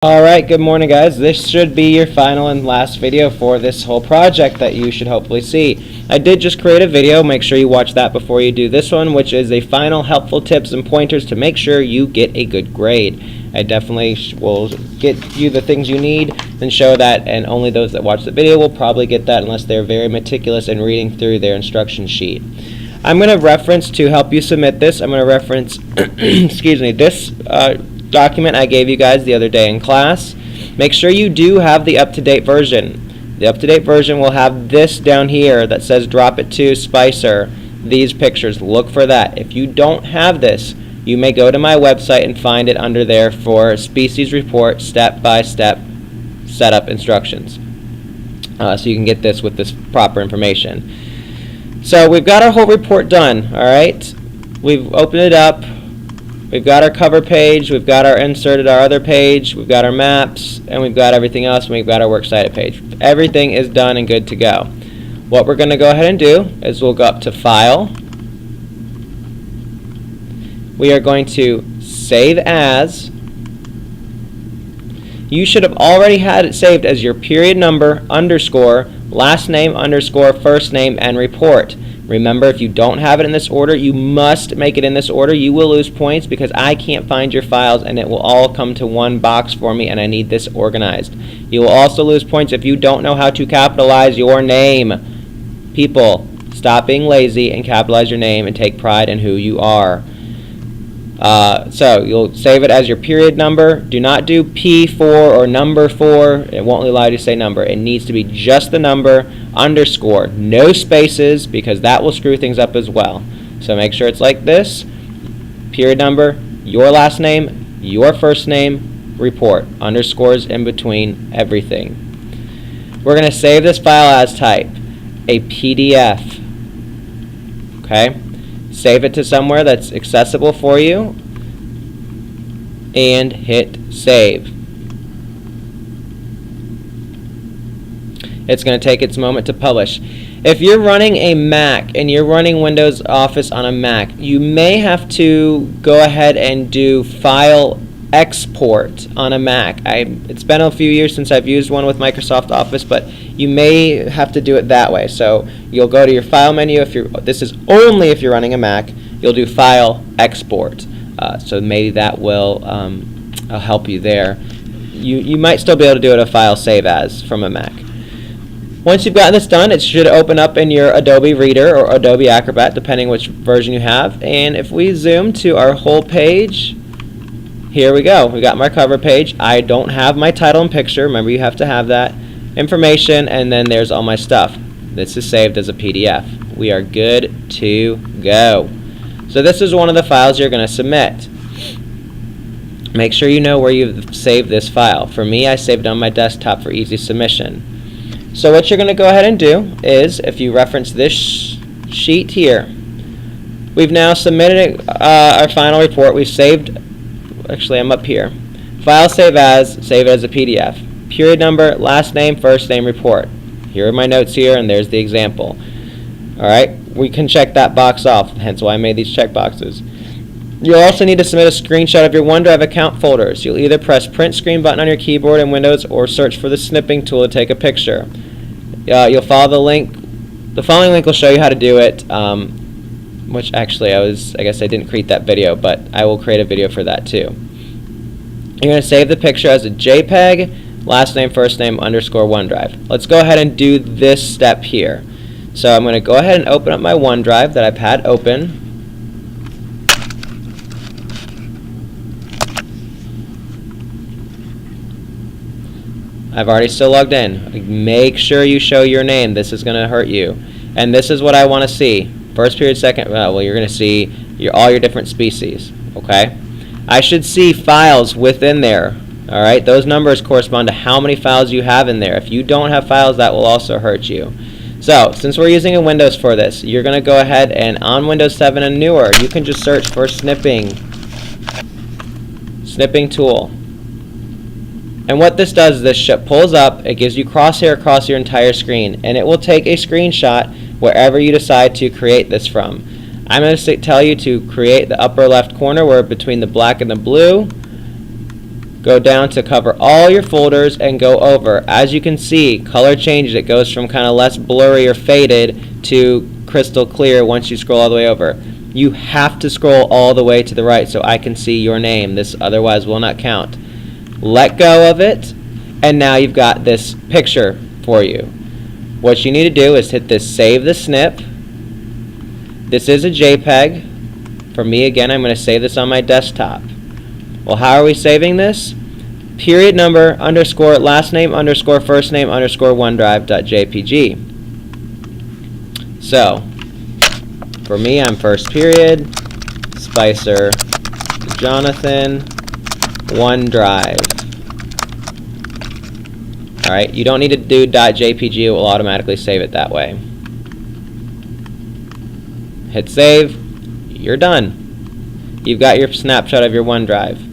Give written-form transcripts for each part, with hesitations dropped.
Alright, good morning guys. This should be your final and last video for this whole project that you should hopefully see. I did just create a video, make sure you watch that before you do this one, which is a final helpful tips and pointers to make sure you get a good grade. I definitely will get you the things you need and show that, and only those that watch the video will probably get that unless they're very meticulous in reading through their instruction sheet. I'm going to reference, to help you submit this, I'm going to reference excuse me, this document I gave you guys the other day in class. Make sure you do have the up-to-date version. The up-to-date version will have this down here that says drop it to Spicer, these pictures. Look for that. If you don't have this, you may go to my website and find it under there for species report step-by-step setup instructions. So you can get this with this proper information. So we've got our whole report done, alright? We've opened it up. We've got our cover page, we've got our inserted our other page, we've got our maps, and we've got everything else, and we've got our works cited page. Everything is done and good to go. What we're going to go ahead and do is we'll go up to File. We are going to Save As. You should have already had it saved as your period number, underscore, last name, underscore, first name, and report. Remember, if you don't have it in this order, you must make it in this order. You will lose points because I can't find your files and it will all come to one box for me, and I need this organized. You will also lose points if you don't know how to capitalize your name. People, stop being lazy and capitalize your name and take pride in who you are. So you'll save it as your period number. Do not do P4 or number 4. It won't allow you to say number. It needs to be just the number, underscore, no spaces, because that will screw things up as well. So make sure it's like this. Period number, your last name, your first name, report. Underscores in between everything. We're going to save this file as type, a PDF. Okay? Save it to somewhere that's accessible for you and hit save. It's going to take its moment to publish. If you're running a Mac and you're running Windows Office on a Mac, you may have to go ahead and do file export on a Mac. It's been a few years since I've used one with Microsoft Office, but you may have to do it that way. So you'll go to your file menu. This is only if you're running a Mac. You'll do file export. So maybe that will help you there. You might still be able to do it a file save as from a Mac. Once you've gotten this done, it should open up in your Adobe Reader or Adobe Acrobat, depending which version you have. And if we zoom to our whole page, here we go. We got my cover page. I don't have my title and picture. Remember, you have to have that information, and then there's all my stuff. This is saved as a PDF. We are good to go. So this is one of the files you're going to submit. Make sure you know where you've saved this file. For me, I saved it on my desktop for easy submission. So what you're going to go ahead and do is, if you reference this sheet here, we've now submitted our final report. We've saved, actually I'm up here, file save as a PDF. Period number, last name, first name, report. Here are my notes here, and there's the example. Alright, we can check that box off, hence why I made these check boxes. You'll also need to submit a screenshot of your OneDrive account folders. You'll either press print screen button on your keyboard in Windows or search for the snipping tool to take a picture. You'll follow the link. The following link will show you how to do it, which actually I guess I didn't create that video, but I will create a video for that too. You're going to save the picture as a JPEG, last name, first name, underscore OneDrive. Let's go ahead and do this step here. So I'm going to go ahead and open up my OneDrive that I've had open. I've already still logged in. Make sure you show your name. This is going to hurt you. And this is what I want to see. First period, second, well, you're going to see all your different species. Okay? I should see files within there. Alright? Those numbers correspond to how many files you have in there. If you don't have files, that will also hurt you. So, since we're using a Windows for this, you're going to go ahead and on Windows 7 and newer, you can just search for snipping tool. And what this does is this pulls up, it gives you crosshair across your entire screen, and it will take a screenshot wherever you decide to create this from. I'm going to tell you to create the upper left corner where between the black and the blue, go down to cover all your folders and go over. As you can see, color changes. It goes from kind of less blurry or faded to crystal clear once you scroll all the way over. You have to scroll all the way to the right so I can see your name. This otherwise will not count. Let go of it, and now you've got this picture for you. What you need to do is hit this Save the Snip. This is a JPEG. For me, again, I'm going to save this on my desktop. Well, how are we saving this? Period number underscore last name underscore first name underscore OneDrive.jpg. So, for me, I'm first period, Spicer, Jonathan, OneDrive. Alright, you don't need to do .jpg, it will automatically save it that way. Hit save, you're done. You've got your snapshot of your OneDrive.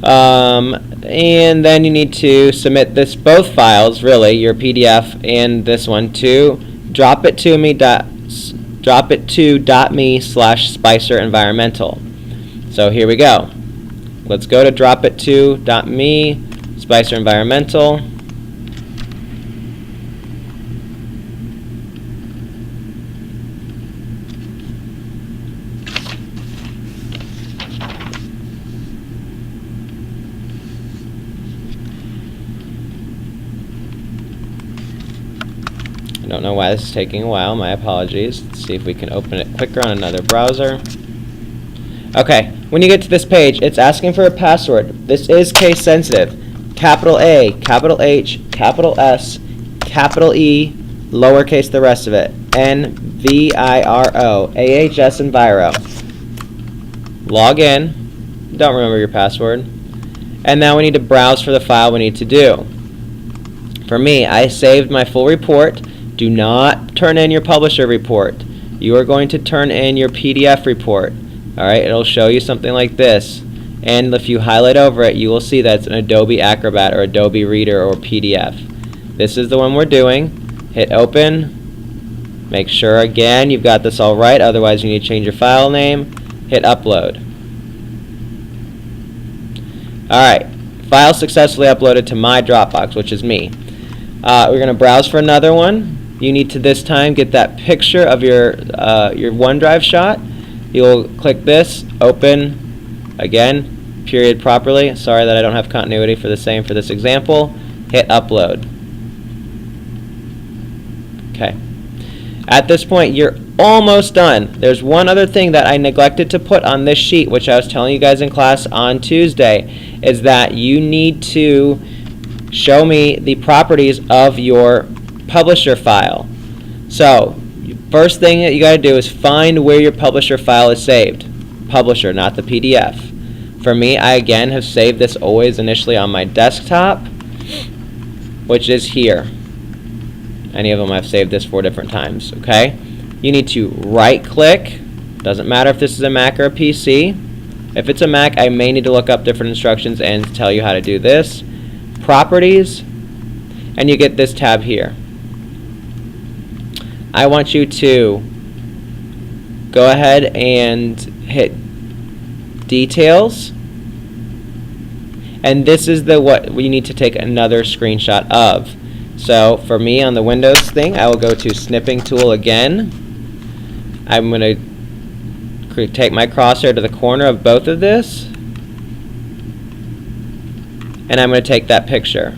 And then you need to submit both files, really, your PDF and this one, to dropit2.me/Spicer Environmental. So here we go. Let's go to dropit2.me Spicer Environmental. I don't know why this is taking a while. My apologies. Let's see if we can open it quicker on another browser. Okay, when you get to this page, it's asking for a password. This is case sensitive. Capital A, capital H, capital S, capital E, lowercase the rest of it. NVIRO, AHS Enviro. Log in. Don't remember your password. And now we need to browse for the file we need to do. For me, I saved my full report. Do not turn in your publisher report. You are going to turn in your PDF report. Alright, it'll show you something like this. And if you highlight over it, you will see that it's an Adobe Acrobat or Adobe Reader or PDF. This is the one we're doing. Hit open. Make sure again you've got this all right, otherwise you need to change your file name. Hit upload. Alright, file successfully uploaded to my Dropbox, which is me. We're going to browse for another one. You need to this time get that picture of your OneDrive shot. You'll click this, open, again, period properly. Sorry that I don't have continuity for the same for this example. Hit upload. Okay. At this point, you're almost done. There's one other thing that I neglected to put on this sheet, which I was telling you guys in class on Tuesday, is that you need to show me the properties of your publisher file. So, first thing that you got to do is find where your publisher file is saved. Publisher, not the PDF. For me, I again have saved this always initially on my desktop, which is here. Any of them I've saved this 4 different times, okay? You need to right click. Doesn't matter if this is a Mac or a PC. If it's a Mac, I may need to look up different instructions and tell you how to do this. Properties, and you get this tab here. I want you to go ahead and hit details, and this is what we need to take another screenshot of. So for me on the Windows thing, I will go to snipping tool again. I'm going to take my crosshair to the corner of both of this, and I'm going to take that picture.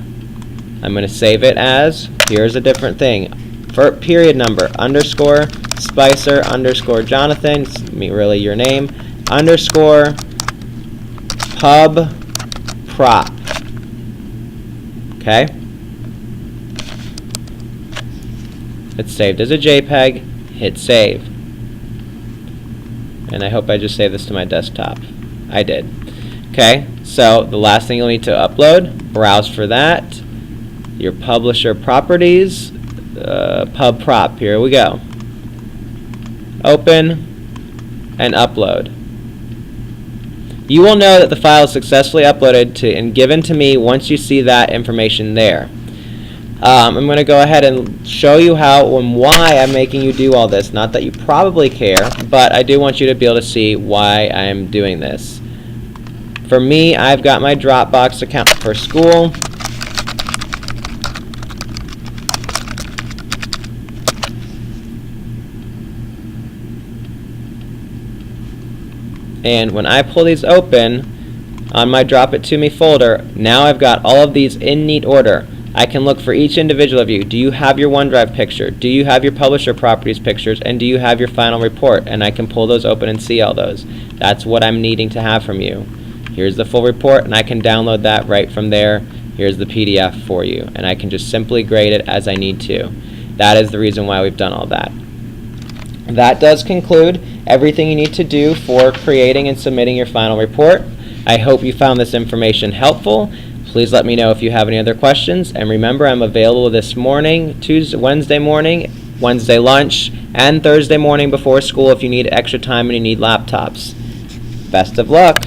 I'm going to save it as, here's a different thing, for period number, underscore, Spicer, underscore, Jonathan, really your name, underscore, pub, prop. Okay? It's saved as a JPEG, hit save. And I hope I just saved this to my desktop. I did. Okay, so the last thing you'll need to upload, browse for that, your publisher properties, pub prop, here we go. Open and upload. You will know that the file is successfully uploaded and given to me once you see that information there. I'm going to go ahead and show you how and why I'm making you do all this. Not that you probably care, but I do want you to be able to see why I'm doing this. For me, I've got my Dropbox account for school. And when I pull these open on my Drop It To Me folder, now I've got all of these in neat order. I can look for each individual of you. Do you have your OneDrive picture? Do you have your publisher properties pictures? And do you have your final report? And I can pull those open and see all those. That's what I'm needing to have from you. Here's the full report, and I can download that right from there. Here's the PDF for you, and I can just simply grade it as I need to. That is the reason why we've done all that. That does conclude everything you need to do for creating and submitting your final report. I hope you found this information helpful. Please let me know if you have any other questions, and remember, I'm available this morning, Wednesday morning, Wednesday lunch, and Thursday morning before school if you need extra time and you need laptops. Best of luck.